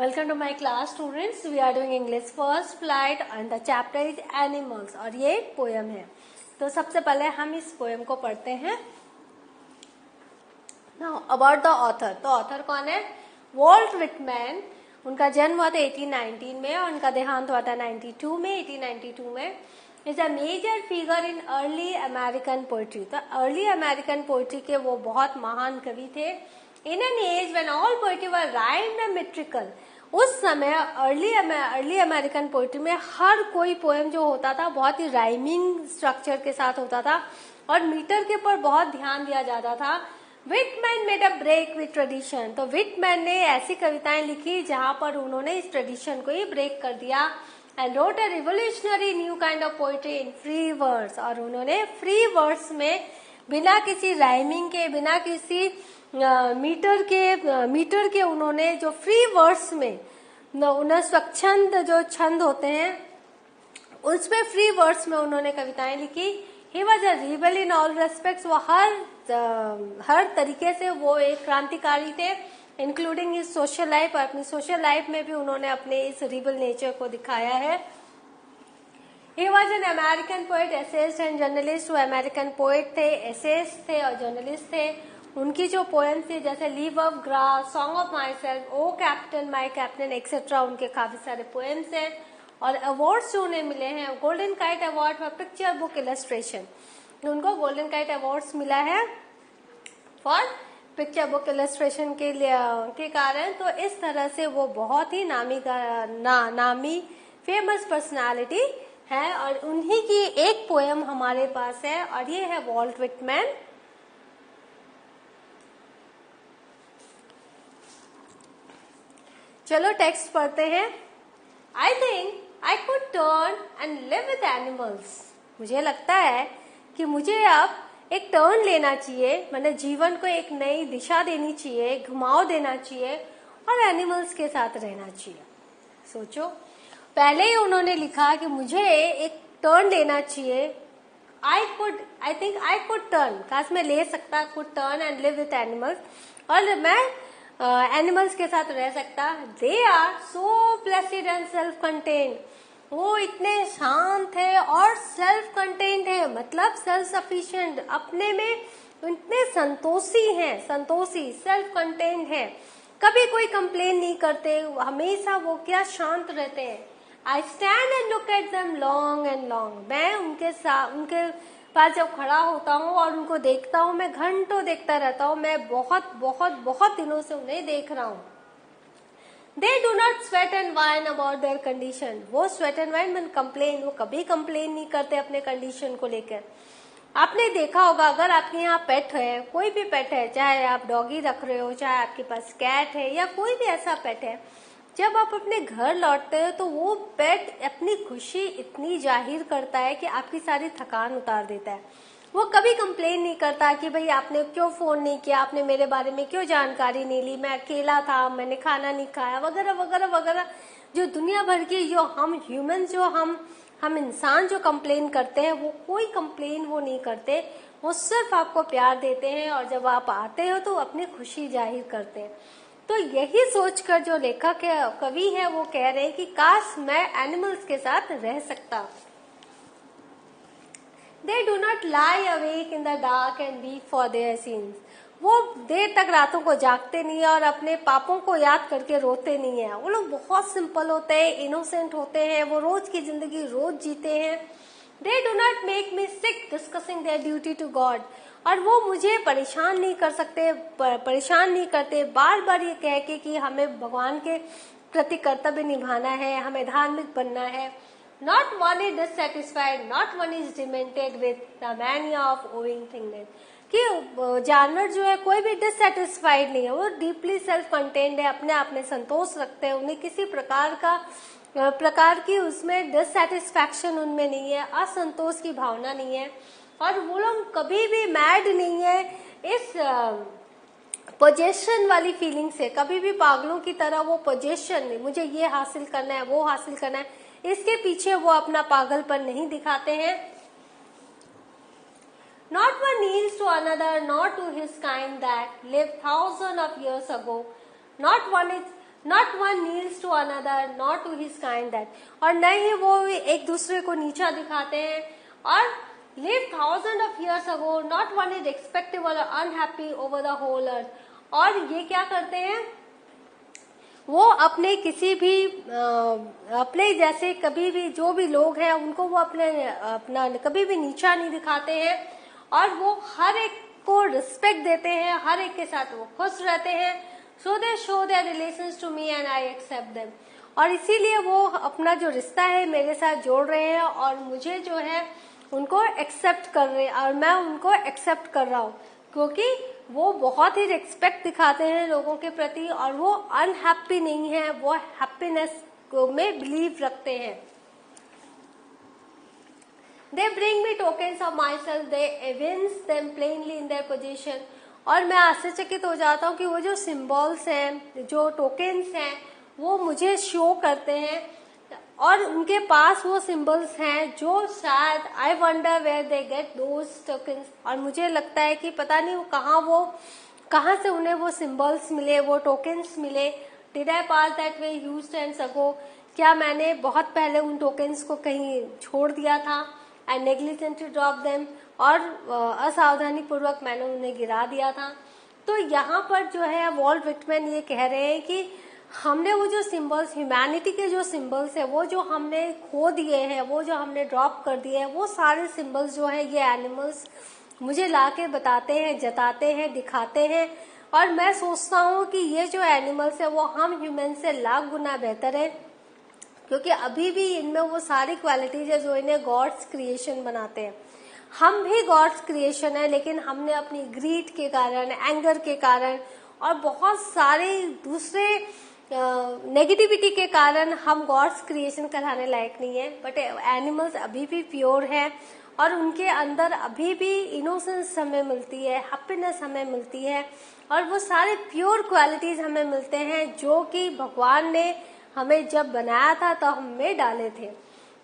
Welcome to my class students. We are doing English first flight and the chapter is animals और ये poem है. तो सबसे पहले हम इस पोयम को पढ़ते हैं. Now about the author. तो author कौन है? Walt Whitman. उनका जन्म हुआ था 1819 में और उनका देहांत हुआ था 1892 में. Is a major figure in early American poetry. तो अर्ली अमेरिकन पोइट्री के वो बहुत महान कवि थे. In an age when all poetry were rhymed and metrical. उस समय अर्ली अमेरिकन पोइट्री में हर कोई पोएम जो होता था बहुत ही राइमिंग स्ट्रक्चर के साथ होता था और मीटर के ऊपर बहुत ध्यान दिया जाता था. Whitman made a break with tradition. तो विटमैन ने ऐसी कविताएं लिखी जहां पर उन्होंने इस ट्रेडिशन को ही ब्रेक कर दिया. And wrote a revolutionary new kind of poetry in free words. और उन्होंने फ्री वर्ड्स में बिना किसी राइमिंग के, बिना किसी मीटर के उन्होंने जो फ्री वर्ड्स में उन्हें स्वच्छंद जो छंद होते हैं उसमें फ्री वर्ड्स में उन्होंने कविताएं लिखी. He was a rebel in all respects. वो हर तरीके से वो एक क्रांतिकारी थे, इंक्लूडिंग इस सोशल लाइफ. और अपनी सोशल लाइफ में भी उन्होंने अपने इस रिबल नेचर को दिखाया है. He was an American poet, essayist and journalist. वो अमेरिकन पोएट थे, एसेइस्ट थे और जर्नलिस्ट थे. उनकी जो पोएम थी जैसे Leave of Grass, Song of Myself, O Captain, my Captain etcetera, उनके काफी सारे पोएम्स हैं. और अवार्ड्स जो उन्हें मिले हैं, golden kite award for picture book illustration. उनको गोल्डन काइट अवार्ड्स मिला है फॉर पिक्चर बुक इलस्ट्रेशन के कारण. तो इस तरह से वो बहुत ही नामी फेमस पर्सनालिटी है. और उन्हीं की एक पोएम हमारे पास है और ये है वॉल्ट विटमैन. चलो टेक्स्ट पढ़ते हैं. आई think I could turn and live with animals. मुझे लगता है कि मुझे अब एक टर्न लेना चाहिए, मतलब जीवन को एक नई दिशा देनी चाहिए, घुमाव देना चाहिए और एनिमल्स के साथ रहना चाहिए. सोचो, पहले ही उन्होंने लिखा कि मुझे एक टर्न लेना चाहिए. I think I could turn, काश मैं ले सकता, could turn and live with animals, और मैं एनिमल्स के साथ रह सकता. They are so placid and self contained. वो इतने शांत है और सेल्फ कंटेन्ड है, मतलब सेल्फ सफिशिएंट, अपने में इतने संतोषी सेल्फ कंटेन्ड है. कभी कोई कंप्लेन नहीं करते, हमेशा वो क्या शांत रहते हैं. I stand and look at them long and long. मैं उनके पास जब खड़ा होता हूँ और उनको देखता हूँ, मैं घंटों देखता रहता हूँ. मैं बहुत दिनों से उन्हें देख रहा हूँ. They do not sweat and whine about their condition. वो sweat and whine में complain, वो कभी complain नहीं करते अपने condition को लेकर. आपने देखा होगा, अगर आपके यहाँ पेट है, कोई भी पेट है, चाहे आप डॉगी रख रहे हो, चाहे आपके पास कैट है या कोई भी ऐसा पेट है, जब आप अपने घर लौटते हो तो वो पेट अपनी खुशी इतनी जाहिर करता है कि आपकी सारी थकान उतार देता है. वो कभी कंप्लेन नहीं करता कि भाई आपने क्यों फोन नहीं किया, आपने मेरे बारे में क्यों जानकारी नहीं ली, मैं अकेला था, मैंने खाना नहीं खाया, वगैरह वगैरह वगैरह. जो दुनिया भर की जो हम ह्यूमन, जो हम इंसान जो कंप्लेन करते हैं, वो कोई कंप्लेन वो नहीं करते. वो सिर्फ आपको प्यार देते हैं और जब आप आते हो तो अपनी खुशी जाहिर करते हैं. तो यही सोचकर जो लेखक है, कवि है, वो कह रहे हैं कि काश मैं एनिमल्स के साथ रह सकता. They do not lie awake in the dark and weep for their sins. वो देर तक रातों को जागते नहीं है और अपने पापों को याद करके रोते नहीं है. वो लोग बहुत सिंपल होते हैं, इनोसेंट होते हैं, वो रोज की जिंदगी रोज जीते हैं. They do not make me sick discussing their duty to God. और वो मुझे परेशान नहीं करते बार बार ये कह के कि हमें भगवान के प्रति कर्तव्य निभाना है, हमें धार्मिक बनना है. Not one is dissatisfied, not one is demented with the mania of owing things. कि जानवर जो है कोई भी डिससेटिस्फाइड नहीं है, वो डीपली सेल्फ कंटेन्ड है, अपने आप में संतोष रखते हैं, उन्हें किसी प्रकार की उसमें डिससेटिस्फैक्शन उनमें नहीं है, असंतोष की भावना नहीं है. और वो लोग कभी भी मैड नहीं है इस पोजेशन वाली फीलिंग से. कभी भी पागलों की तरह वो पोजेशन नहीं, मुझे ये हासिल करना है, वो हासिल करना है, इसके पीछे वो अपना पागलपन नहीं दिखाते हैं. Not one kneels to another, nor to his kind that lived thousands of years ago. Not one is not one kneels to another, not to his kind that, और न ही वो एक दूसरे को नीचा दिखाते हैं, और live thousand of years ago, not one is expectable or unhappy over the whole earth. और ये क्या करते हैं, वो अपने किसी भी अपने जैसे कभी भी जो भी लोग हैं उनको वो अपना कभी भी नीचा नहीं दिखाते हैं, और वो हर एक को रिस्पेक्ट देते हैं, हर एक के साथ वो खुश रहते हैं। So they show their relations to me and I accept them, और इसीलिए वो अपना जो रिश्ता है मेरे साथ जोड़ रहे हैं, और मुझे जो है उनको एक्सेप्ट कर रहे हैं, और मैं उनको एक्सेप्ट कर रहा हूँ, क्योंकि वो बहुत ही रिस्पेक्ट दिखाते हैं लोगों के प्रति, और वो अनहैप्पी नहीं है, वो हैप्पीनेस में बिलीव रखते हैं। They bring me tokens of myself, they evince them plainly in their position, और मैं आश्चर्यचकित हो जाता हूँ कि वो जो सिंबल्स हैं, जो टोकन्स हैं, वो मुझे शो करते हैं, और उनके पास वो सिंबल्स हैं जो शायद I wonder where they get those tokens, और मुझे लगता है कि पता नहीं वो कहाँ से उन्हें वो सिंबल्स मिले, वो टोकन्स मिले। Did I pass that way used and ago, क्या मैंने बहुत पहले उन टोकन्स को कहीं छोड़ दिया था, एंड नेग्लिजेंटली ड्रॉप देम, और असावधानी पूर्वक मैंने उन्हें गिरा दिया था। तो यहाँ पर जो है वॉल्ट विटमैन ये कह रहे हैं कि हमने वो जो सिंबल्स, ह्यूमैनिटी के जो सिंबल्स है, वो जो हमने खो दिए हैं, वो जो हमने ड्रॉप कर दिए हैं, वो सारे सिंबल्स जो है ये एनिमल्स मुझे लाके बताते हैं, जताते हैं, दिखाते हैं, और मैं सोचता हूँ कि ये जो एनिमल्स है वो हम ह्यूमन से लाख गुना बेहतर है, क्योंकि अभी भी इनमें वो सारी क्वालिटीज है जो इन्हें गॉड्स क्रिएशन बनाते हैं। हम भी गॉड्स क्रिएशन है, लेकिन हमने अपनी ग्रीड के कारण, एंगर के कारण, और बहुत सारे दूसरे नेगेटिविटी के कारण हम गॉड्स क्रिएशन कराने लायक नहीं है। बट एनिमल्स अभी भी प्योर है, और उनके अंदर अभी भी इनोसेंस हमें मिलती है, हैप्पीनेस हमें मिलती है, और वो सारे प्योर क्वालिटीज हमें मिलते हैं जो कि भगवान ने हमें जब बनाया था तो हमें डाले थे।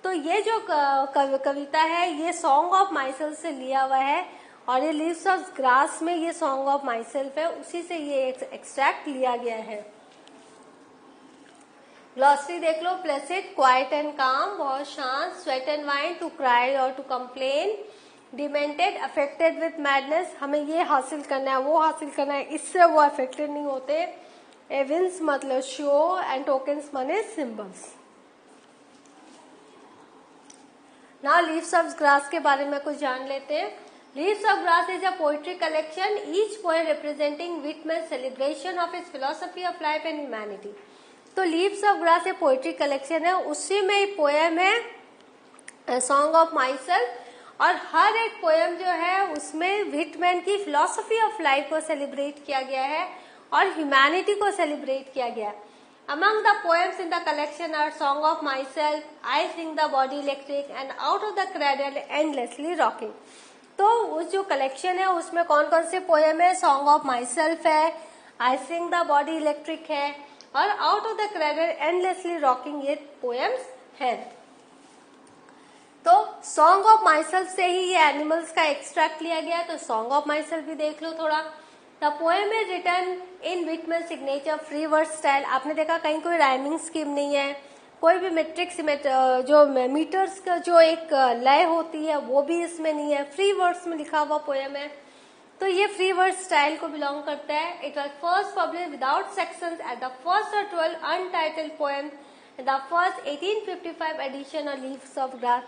तो ये जो कविता है ये सॉन्ग ऑफ माई-सेल्फ से लिया हुआ है, और ये लीव्स ऑफ ग्रास में ये सॉन्ग ऑफ माई-सेल्फ है, उसी से ये एक्सट्रैक्ट लिया गया है। ग्लॉसरी देख लो, प्लेसिड, क्वाइट एंड काम, बहुत शांत, sweat and whine, to cry or to complain, demented, affected with madness, हमें ये हासिल करना है, वो हासिल करना है, इससे वो अफेक्टेड नहीं होते। एविंस मतलब शो, एंड टोकन्स माने symbols. Now leaves of grass के बारे में कुछ जान लेते हैं। Leaves of grass is a poetry collection, each poem representing Whitman celebration of his philosophy of life and humanity. तो लीव्स ऑफ ग्रास एक पोएट्री कलेक्शन है, उसी में एक पोएम है सॉन्ग ऑफ माई-सेल्फ, और हर एक पोएम जो है उसमें विटमैन की फिलोसफी ऑफ लाइफ को सेलिब्रेट किया गया है और ह्यूमैनिटी को सेलिब्रेट किया गया है। Among the poems in the collection are Song of Myself, I Sing the Body Electric, and Out of the Cradle, Endlessly Rocking। तो उस जो कलेक्शन है उसमें कौन कौन से पोएम है? सॉन्ग ऑफ माई सेल्फ है, आई सिंग द बॉडी इलेक्ट्रिक है, और out of the cradle endlessly rocking, ये पोएम्स हैं। तो सॉन्ग ऑफ माई सेल्फ से ही ये एनिमल्स का एक्सट्रैक्ट लिया गया है, तो सॉन्ग ऑफ माई सेल्फ भी देख लो थोड़ा। The poem is written in Whitman signature free word style. आपने देखा कहीं कोई राइमिंग स्कीम नहीं है, कोई भी मेट्रिक्स जो मीटर्स का जो एक लय होती है वो भी इसमें नहीं है, फ्री वर्ड्स में लिखा हुआ पोएम है, तो ये फ्री वर्ड स्टाइल को बिलोंग करता है। It was first publish without sections at the first और 12 untitled poem in the first 1855 edition of Leaves of Grass.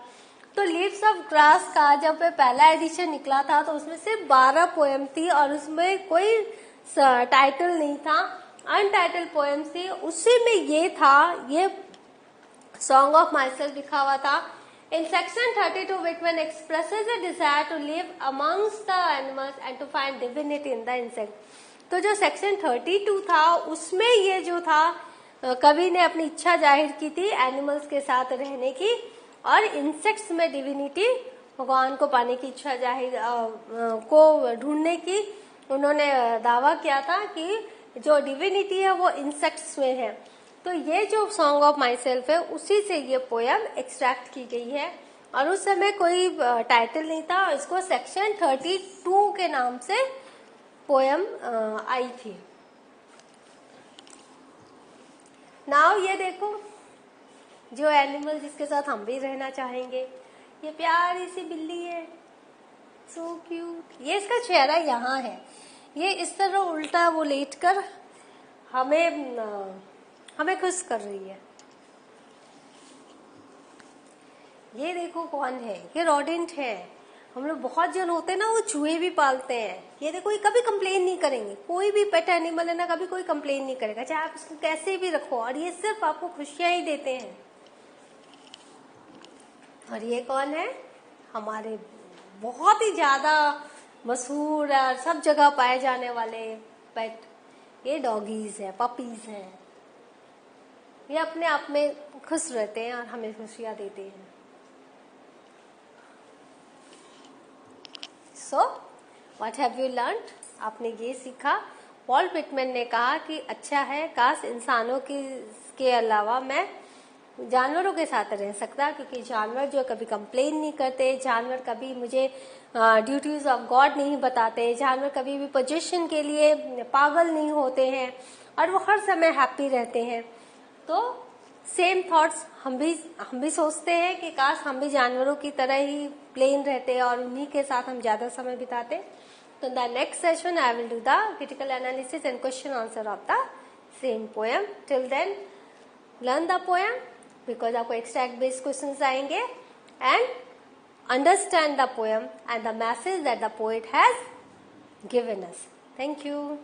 तो लीव्स ऑफ ग्रास का जब पहला एडिशन निकला था तो उसमें सिर्फ 12 पोएम थी और उसमें कोई टाइटल नहीं था, अनटाइटल्ड पोएम थी। उसी में ये था, ये सॉन्ग ऑफ माई सेल्फ लिखा हुआ था। In section 32, Whitman expresses a desire to live amongst the animals and to find divinity in the insect। तो जो सेक्शन 32 था उसमें ये जो था कवि ने अपनी इच्छा जाहिर की थी एनिमल्स के साथ रहने की और इंसेक्ट्स में डिविनिटी, भगवान को पाने की इच्छा जाहिर को ढूंढने की उन्होंने दावा किया था कि जो डिविनिटी है वो इंसेक्ट्स में है। तो ये जो सॉन्ग ऑफ माई सेल्फ है उसी से ये पोएम एक्सट्रैक्ट की गई है और उस समय कोई टाइटल नहीं था, इसको सेक्शन 32 के नाम से पोएम आई थी। नाउ ये देखो, जो एनिमल जिसके साथ हम भी रहना चाहेंगे, ये प्यारी सी बिल्ली है, सो क्यूट। ये इसका चेहरा यहाँ है, ये इस तरह उल्टा वो लेट कर हमें खुश कर रही है। ये देखो कौन है, ये रोडेंट है। हम लोग बहुत जन होते हैं ना, वो चूहे भी पालते हैं। ये देखो, ये कभी कंप्लेन नहीं करेंगे, कोई भी पेट एनिमल है ना, कभी कोई कंप्लेन नहीं करेगा, चाहे आप उसको कैसे भी रखो, और ये सिर्फ आपको खुशियां ही देते हैं। और ये कौन है, हमारे बहुत ही ज्यादा मशहूर और सब जगह पाए जाने वाले पेट, ये डॉगीज है, पपीज हैं। ये अपने आप में खुश रहते हैं और हमें खुशियां देते हैं। So what have you learned? आपने ये सीखा, पॉल पिटमैन ने कहा कि अच्छा है, काश इंसानों के अलावा मैं जानवरों के साथ रह सकता, क्योंकि जानवर जो कभी कंप्लेन नहीं करते, जानवर कभी मुझे ड्यूटीज ऑफ गॉड नहीं बताते, जानवर कभी भी पोजीशन के लिए पागल नहीं होते हैं, और वो हर समय हैप्पी रहते हैं। तो सेम थॉट्स हम भी सोचते हैं कि काश हम भी जानवरों की तरह ही प्लेन रहते और उन्हीं के साथ हम ज्यादा समय बिताते। तो in the next session I will do the critical analysis and question answer of the same poem. Till then learn the poem, because आपको एक्सट्रैक्ट बेस्ड क्वेश्चंस आएंगे, and understand the poem and the message that the poet has given us. Thank you.